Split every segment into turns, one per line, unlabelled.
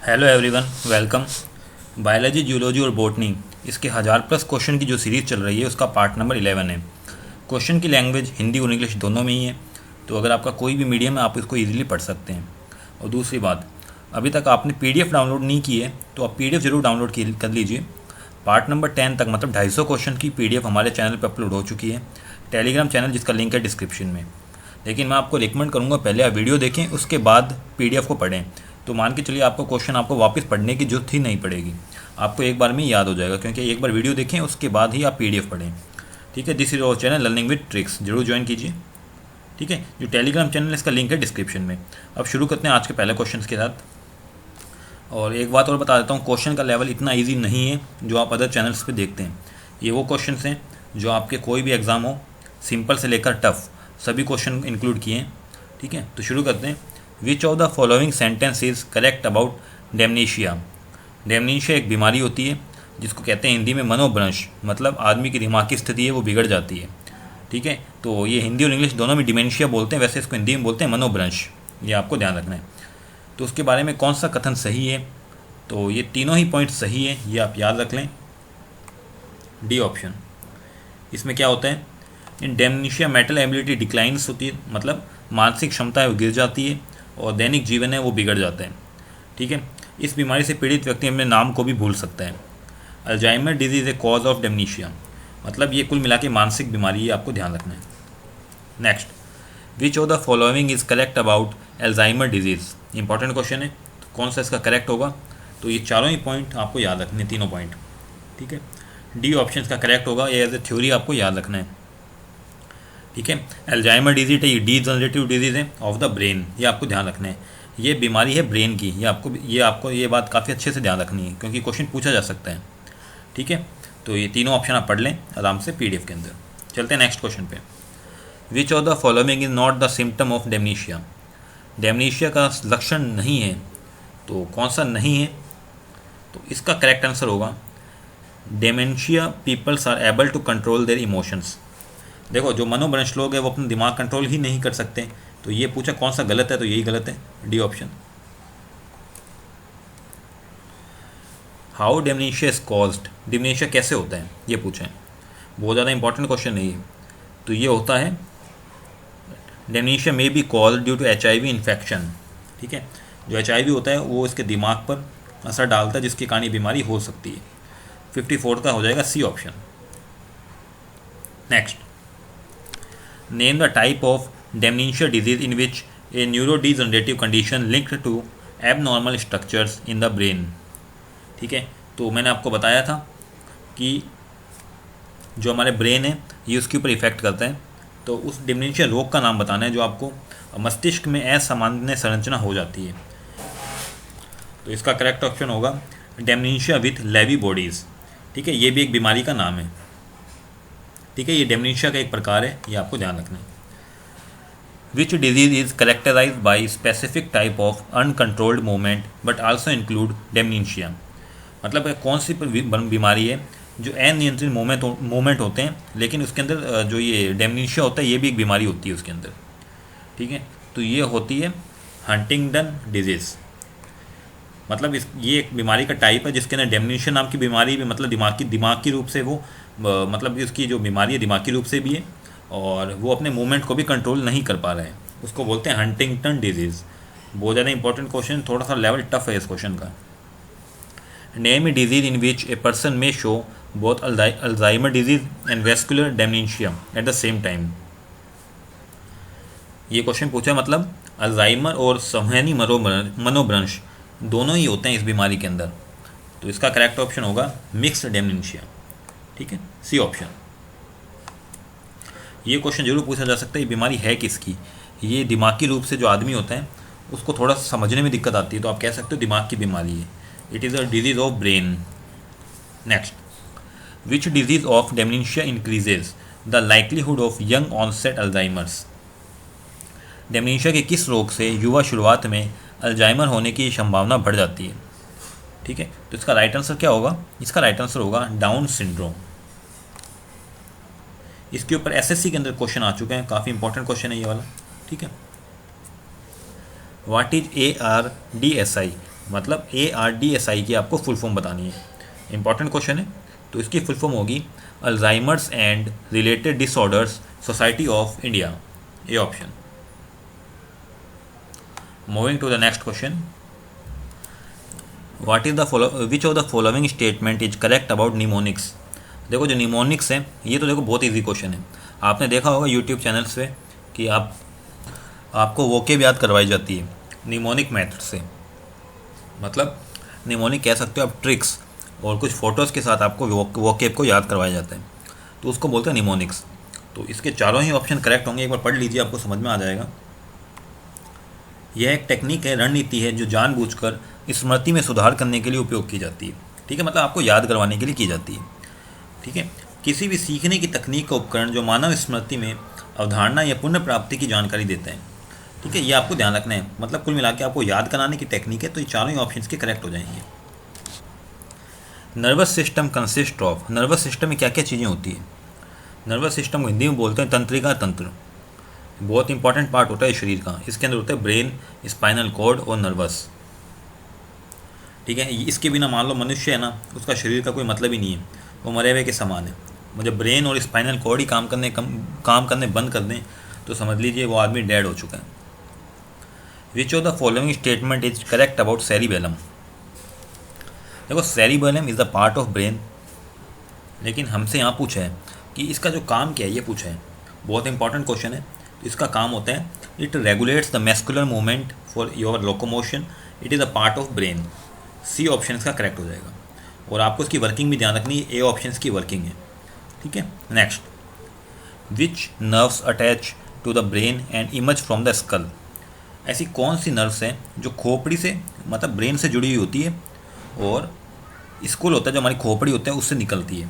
Hello everyone, welcome. Biology, geology और botany, इसके 1000+ question की जो सीरीज़ चल रही है उसका पार्ट नंबर 11 है। क्वेश्चन की लैंग्वेज हिंदी और इंग्लिश दोनों में ही है, तो अगर आपका कोई भी मीडियम है आप इसको इजीली पढ़ सकते हैं। और दूसरी बात, अभी तक आपने पीडीएफ डाउनलोड नहीं की है तो आप पीडीएफ ज़रूर डाउनलोड कर लीजिए। पार्ट नंबर 10 तक मतलब 250 क्वेश्चन की पीडीएफ हमारे चैनल पर अपलोड हो चुकी है, टेलीग्राम चैनल जिसका लिंक है डिस्क्रिप्शन में। लेकिन मैं आपको रिकमेंड करूँगा पहले आप वीडियो देखें, उसके बाद पीडीएफ को पढ़ें। तो मान के चलिए आपको क्वेश्चन आपको वापस पढ़ने की जरूरत ही नहीं पड़ेगी, आपको एक बार में ही याद हो जाएगा, क्योंकि एक बार वीडियो देखें उसके बाद ही आप पीडीएफ पढ़ें। ठीक है, this is our channel learning with tricks, जरूर ज्वाइन कीजिए। ठीक है, जो टेलीग्राम चैनल है इसका लिंक है डिस्क्रिप्शन में। अब शुरू करते हैं आज के पहले क्वेश्चन के साथ। और एक बात और बता देता हूँ, क्वेश्चन का लेवल इतना ईजी नहीं है जो आप अदर चैनल्स पर देखते हैं। ये वो क्वेश्चन हैं जो आपके कोई भी एग्ज़ाम हो, सिंपल से लेकर टफ, सभी क्वेश्चन इंक्लूड किए हैं। ठीक है, तो शुरू करते हैं। Which of the following sentence is correct about dementia. Dementia एक बीमारी होती है जिसको कहते हैं हिंदी में मनोभ्रंश, मतलब आदमी की दिमाग की स्थिति है वो बिगड़ जाती है। ठीक है, तो ये हिंदी और इंग्लिश दोनों में डिमेंशिया बोलते हैं, वैसे इसको हिंदी में बोलते हैं मनोभ्रंश, ये आपको ध्यान रखना है। तो उसके बारे में कौन सा कथन सही है, तो ये तीनों ही पॉइंट सही है, ये आप याद रख लें। D option. इसमें क्या होता है, इन डेमनीशिया मेंटल एबिलिटी डिक्लाइंस होती है, मतलब मानसिक क्षमता है वो गिर जाती है और दैनिक जीवन है वो बिगड़ जाता है। ठीक है, इस बीमारी से पीड़ित व्यक्ति अपने नाम को भी भूल सकता है। Alzheimer disease a cause of dementia, मतलब ये कुल मिला के मानसिक बीमारी है, आपको ध्यान रखना है। Next, which of the following is correct about Alzheimer disease. Important question है, तो कौन सा इसका करेक्ट होगा, तो ये चारों ही पॉइंट आपको याद रखने, तीनों पॉइंट। ठीक है, डी ऑप्शन इसका करेक्ट होगा, ये एज ए थ्योरी आपको याद रखना है। ठीक है, अल्जाइमर डिजीज है, ये डीजनरेटिव डिजीज़ है ऑफ द ब्रेन, ये आपको ध्यान रखना है। ये बीमारी है ब्रेन की, ये आपको ये बात काफ़ी अच्छे से ध्यान रखनी है क्योंकि क्वेश्चन पूछा जा सकता है। ठीक है, तो ये तीनों ऑप्शन आप पढ़ लें आराम से पीडीएफ के अंदर। चलते हैं नेक्स्ट क्वेश्चन पे। Which of the following is not the symptom of dementia. Dementia का लक्षण नहीं है, तो कौन सा नहीं है, तो इसका करेक्ट आंसर होगा dementia peoples are able to control their emotions. देखो, जो मनोभ्रंश लोग हैं वो अपना दिमाग कंट्रोल ही नहीं कर सकते, तो ये पूछा कौन सा गलत है, तो यही गलत है, D option. How dementia is caused, dementia कैसे होता है ये पूछा है, बहुत ज़्यादा इंपॉर्टेंट क्वेश्चन नहीं है। तो ये होता है, डेमनीशिया में be caused due to HIV infection. ठीक है, जो HIV होता है वो इसके दिमाग पर असर डालता है, जिसके कारण ये बीमारी हो सकती है। 54 का हो जाएगा C option. Next, name the type of dementia disease in which a neurodegenerative condition linked to abnormal structures in the brain. ठीक है, तो मैंने आपको बताया था कि जो हमारे ब्रेन है ये उसके ऊपर इफेक्ट करता है, तो उस डेमनीशिया रोग का नाम बताना है जो आपको मस्तिष्क में असामान्य संरचना हो जाती है। तो इसका करेक्ट ऑप्शन होगा डेमनीशिया विथ लेवी बॉडीज़। ठीक है, ये भी एक बीमारी का नाम है। ठीक है, ये डेमनीशिया का एक प्रकार है, ये आपको ध्यान रखना है। Which disease is characterize by specific type of uncontrolled movement but also include dementia, मतलब कौन सी बीमारी है जो अनियंत्रित मूवमेंट होते हैं, लेकिन उसके अंदर जो ये डेमनीशिया होता है ये भी एक बीमारी होती है उसके अंदर। ठीक है, तो ये होती है हंटिंगटन डिजीज़, मतलब ये एक बीमारी का टाइप है जिसके अंदर डेमनीशिया नाम की बीमारी भी, मतलब दिमागी रूप से वो मतलब उसकी जो बीमारी है दिमागी रूप से भी है और वो अपने मूवमेंट को भी कंट्रोल नहीं कर पा रहे हैं, उसको बोलते हैं हंटिंगटन डिजीज़। बहुत ज़्यादा इंपॉर्टेंट क्वेश्चन, थोड़ा सा लेवल टफ है इस क्वेश्चन का। Name a disease in which a person may show both Alzheimer disease and vascular dementia at the same time. ये क्वेश्चन पूछा, मतलब अल्जाइमर और संवहनी मनोभ्रंश दोनों ही होते हैं इस बीमारी के अंदर, तो इसका करेक्ट ऑप्शन होगा मिक्स्ड डेमनीशिया। ठीक है, सी ऑप्शन। ये क्वेश्चन जरूर पूछा जा सकता है, ये बीमारी है किसकी। ये दिमागी रूप से जो आदमी होता है उसको थोड़ा समझने में दिक्कत आती है, तो आप कह सकते हो दिमाग की बीमारी है। It is a disease of brain. Next, which disease of dementia increases the likelihood of young onset Alzheimer's. Dementia के किस रोग से युवा शुरुआत में अल्जाइमर होने की संभावना बढ़ जाती है। ठीक है, तो इसका राइट आंसर क्या होगा, इसका राइट आंसर होगा डाउन सिंड्रोम। इसके ऊपर एसएससी के अंदर क्वेश्चन आ चुके हैं, काफ़ी इंपॉर्टेंट क्वेश्चन है ये वाला। ठीक है, व्हाट इज ARDSI, मतलब ARDSI की आपको फुल फॉर्म बतानी है, इंपॉर्टेंट क्वेश्चन है। तो इसकी फुल फॉर्म होगी Alzheimer's and related disorders society of India, A option. Moving to the next question, what is the which of the following statement is correct about mnemonics. देखो जो mnemonics है ये तो देखो बहुत इजी क्वेश्चन है, आपने देखा होगा यूट्यूब चैनल्स पे कि आपको वोकेब याद करवाई जाती है निमोनिक मेथड से, मतलब निमोनिक कह सकते हो आप ट्रिक्स, और कुछ फोटोज़ के साथ आपको वोकेब को याद करवाया जाता है, तो उसको बोलते हैं निमोनिक्स। तो इसके चारों ही ऑप्शन करेक्ट होंगे, एक बार पढ़ लीजिए आपको समझ में आ जाएगा। यह एक टेक्निक है, रणनीति है जो जानबूझकर स्मृति में सुधार करने के लिए उपयोग की जाती है। ठीक है, मतलब आपको याद करवाने के लिए की जाती है। ठीक है, किसी भी सीखने की तकनीक का उपकरण जो मानव स्मृति में अवधारणा या पुण्य प्राप्ति की जानकारी देते हैं। ठीक है, ये आपको ध्यान रखना है, मतलब कुल मिला के आपको याद कराने की टेक्निक है, तो ये चारों ही ऑप्शन के करेक्ट हो जाएंगे। Nervous system consist of, nervous system में क्या क्या चीज़ें होती है। नर्वस सिस्टम को हिंदी में बोलते हैं तंत्रिका तंत्र, बहुत इंपॉर्टेंट पार्ट होता है शरीर का, इसके अंदर होता है ब्रेन, स्पाइनल कॉर्ड और नर्वस। ठीक है, इसके बिना मान लो मनुष्य है ना, उसका शरीर का कोई मतलब ही नहीं है, वो मरे हुए के समान है। जब ब्रेन और स्पाइनल कॉर्ड ही काम करने बंद कर दें तो समझ लीजिए वो आदमी डेड हो चुका है। Which of the following statement is correct about cerebellum. देखो cerebellum is the part of brain, लेकिन हमसे यहाँ पूछा है कि इसका जो काम क्या है, ये पूछा है, बहुत इंपॉर्टेंट क्वेश्चन है। तो इसका काम होता है it regulates the muscular movement for your locomotion, it is a part of brain. C option इसका करेक्ट हो जाएगा, और आपको इसकी वर्किंग भी ध्यान रखनी है, ए ऑप्शन की वर्किंग है। ठीक है, next, which nerves attach to the brain and emerge from the skull. ऐसी कौन सी नर्व्स हैं जो खोपड़ी से मतलब ब्रेन से जुड़ी हुई होती है, और स्कुल होता है जो हमारी खोपड़ी होता है उससे निकलती है।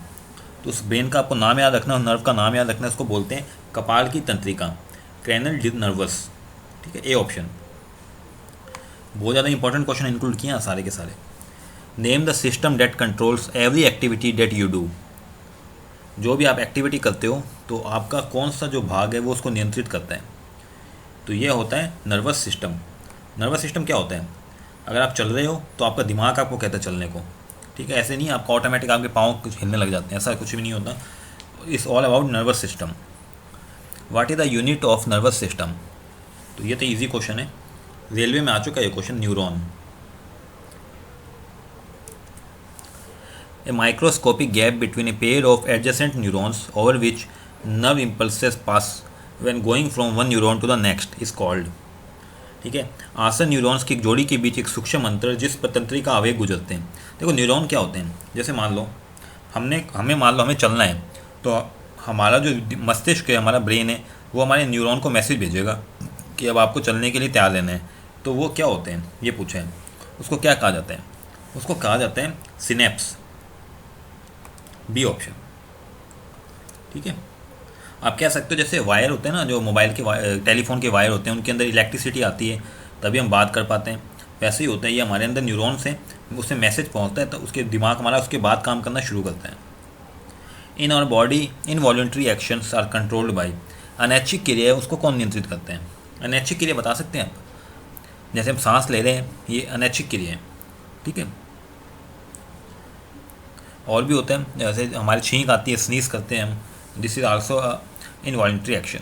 तो उस ब्रेन का आपको नाम याद रखना, नर्व का नाम याद रखना, उसको बोलते हैं कपाल की तंत्रिका, क्रैनल नर्वस। ठीक है, ए ऑप्शन। बहुत ज़्यादा इंपॉर्टेंट क्वेश्चन इंक्लूड किए हैं सारे के सारे। Name the system that controls every activity that you do. जो भी आप एक्टिविटी करते हो तो आपका कौन सा जो भाग है वो उसको नियंत्रित करता है, तो ये होता है नर्वस सिस्टम। नर्वस सिस्टम क्या होता है, अगर आप चल रहे हो तो आपका दिमाग आपको कहता है चलने को। ठीक है, ऐसे नहीं आपका ऑटोमेटिक आपके पाँव कुछ हिलने लग जाते हैं, ऐसा कुछ भी नहीं होता। It's all about nervous system. What is the unit of nervous system. तो ये तो ईजी क्वेश्चन है, रेलवे में आ चुका है ये question, neuron. A microscopic gap between a pair of adjacent neurons over which nerve impulses pass when going from one neuron to the next is called। ठीक है, आसन न्यूरॉन्स की एक जोड़ी के बीच एक सूक्ष्म अंतर जिस पर तंत्रिका आवेग गुजरते हैं। देखो न्यूरॉन क्या होते हैं, जैसे मान लो हमें चलना है, तो हमारा जो मस्तिष्क है, हमारा ब्रेन है, वो हमारे न्यूरॉन को मैसेज भेजेगा कि अब आपको चलने के लिए तैयार रहना है। तो वो क्या होते हैं ये पूछा है, उसको क्या कहा जाता है, उसको कहा जाता है सिनेप्स, बी ऑप्शन। ठीक है, आप कह सकते हो जैसे वायर होते हैं ना, जो मोबाइल के टेलीफोन के वायर होते हैं, उनके अंदर इलेक्ट्रिसिटी आती है तभी हम बात कर पाते हैं, वैसे ही होता है ये हमारे अंदर न्यूरॉन्स हैं, उससे मैसेज पहुंचता है तो उसके दिमाग हमारा उसके बाद काम करना शुरू करता है। In our body involuntary actions are controlled by. अनैच्छिक क्रिया है उसको कौन नियंत्रित करते हैं, अनैच्छिक क्रिया बता सकते हैं आप, जैसे हम सांस ले रहे हैं ये अनैच्छिक क्रिया है। ठीक है, और भी होते हैं, जैसे हमारी छींक आती है, स्नीज करते हैं हम, this is also involuntary action.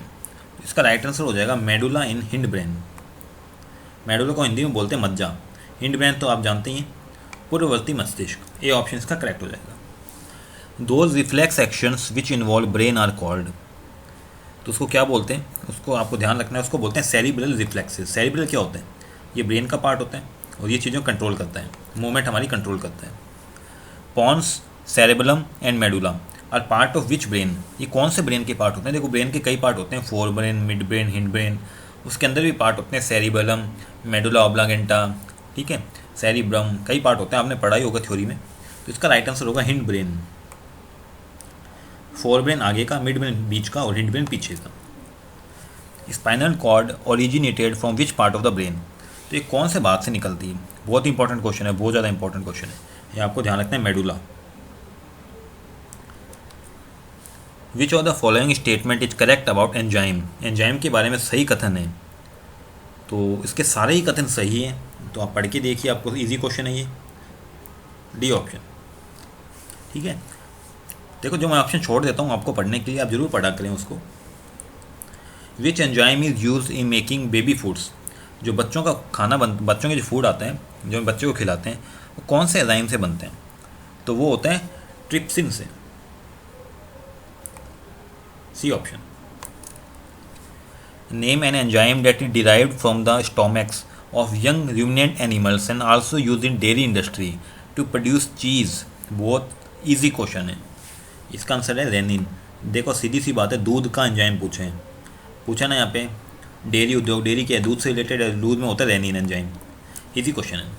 इसका राइट आंसर हो जाएगा मेडुला इन हिंड ब्रेन। मेडुला को हिंदी में बोलते हैं मज्जा, हिंड ब्रेन तो आप जानते ही हैं, पूर्ववर्ती मस्तिष्क। ए ऑप्शन इसका करेक्ट हो जाएगा। Those reflex actions which involve brain are called. तो उसको क्या बोलते हैं, उसको आपको ध्यान रखना है, उसको बोलते हैं सेरिब्रल रिफ्लेक्सेस। सेरिब्रल क्या होता है, ये ब्रेन का पार्ट होता है और ये चीज़ों कंट्रोल करता है, मूवमेंट हमारी कंट्रोल करता है। Pons, cerebellum and medulla are part of which brain. ये कौन से ब्रेन के पार्ट होते हैं, देखो ब्रेन के कई पार्ट होते हैं, fore brain, mid brain, hind brain, उसके अंदर भी पार्ट होते हैं सेरिबेलम, मेडुला ऑब्लांगेंटा। ठीक है, सेरिब्रम, कई पार्ट होते हैं, आपने पढ़ा ही होगा थ्योरी में। तो इसका राइट आंसर होगा हिंड ब्रेन। फोर ब्रेन आगे का, मिड ब्रेन बीच का और हिंड ब्रेन पीछे का। Spinal cord originated from which part of the brain. तो ये कौन से भाग से निकलती है, बहुत इंपॉर्टेंट क्वेश्चन है, बहुत ज़्यादा इंपॉर्टेंट क्वेश्चन है, ये आपको ध्यान रखना है, medulla. Which of the following statement is correct about enzyme. Enzyme के बारे में सही कथन है, तो इसके सारे ही कथन सही हैं, तो आप पढ़ के देखिए, आपको इजी क्वेश्चन है ये, डी ऑप्शन। ठीक है, देखो जो मैं ऑप्शन छोड़ देता हूँ आपको पढ़ने के लिए, आप जरूर पढ़ा करें उसको। Which enzyme is use in making baby foods, जो बच्चों का खाना बच्चों के जो फूड आते हैं जो बच्चों को खिलाते हैं वो कौन से एंजाइम से बनते हैं, तो वो होते हैं ट्रिप्सिन से, C option. Name an enzyme that is derived from the stomachs of young ruminant animals and also use in dairy industry to produce cheese. बहुत ईजी क्वेश्चन है, इसका आंसर है रेनिन। देखो सीधी सी बात है, दूध का एंजाइम पूछा ना यहाँ पे, डेयरी उद्योग, डेयरी क्या है, दूध से रिलेटेड है, दूध में होता है रेनिन एंजाइम, इजी क्वेश्चन है।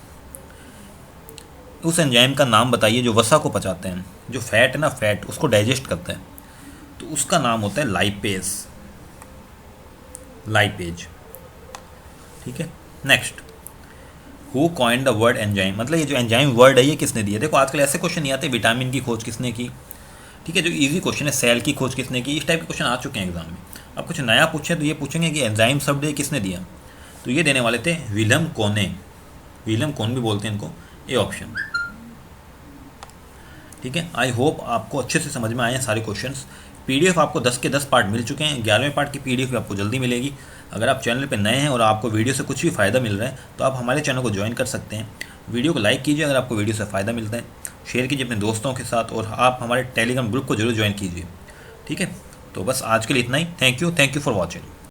उस एंजाइम का नाम बताइए जो वसा को पचाते हैं, जो फैट है ना, फैट उसको डाइजेस्ट करते हैं, तो उसका नाम होता है लाइपेज। ठीक है, next, who coined the word enzyme, मतलब ये जो एंजाइम वर्ड है ये किसने दिया। देखो आजकल ऐसे क्वेश्चन नहीं आते, विटामिन की खोज किसने की, ठीक है, जो इजी क्वेश्चन है, सेल की खोज किसने की, इस टाइप के क्वेश्चन आ चुके हैं एग्जाम में। अब कुछ नया पूछे तो ये पूछेंगे कि एंजाइम शब्द ये किसने दिया, तो ये देने वाले थे विलियम कोने, विलियम कोन भी बोलते हैं इनको, ए ऑप्शन। ठीक है, आई होप आपको अच्छे से समझ में आए हैं सारे क्वेश्चंस। पीडीएफ आपको 10 के 10 पार्ट मिल चुके हैं, 11वें पार्ट की पीडीएफ आपको जल्दी मिलेगी। अगर आप चैनल पर नए हैं और आपको वीडियो से कुछ भी फ़ायदा मिल रहा है तो आप हमारे चैनल को ज्वाइन कर सकते हैं। वीडियो को लाइक कीजिए अगर आपको वीडियो से फ़ायदा मिलता है, शेयर कीजिए अपने दोस्तों के साथ, और आप हमारे टेलीग्राम ग्रुप को जरूर ज्वाइन कीजिए। ठीक है, तो बस आज के लिए इतना ही। Thank you for watching.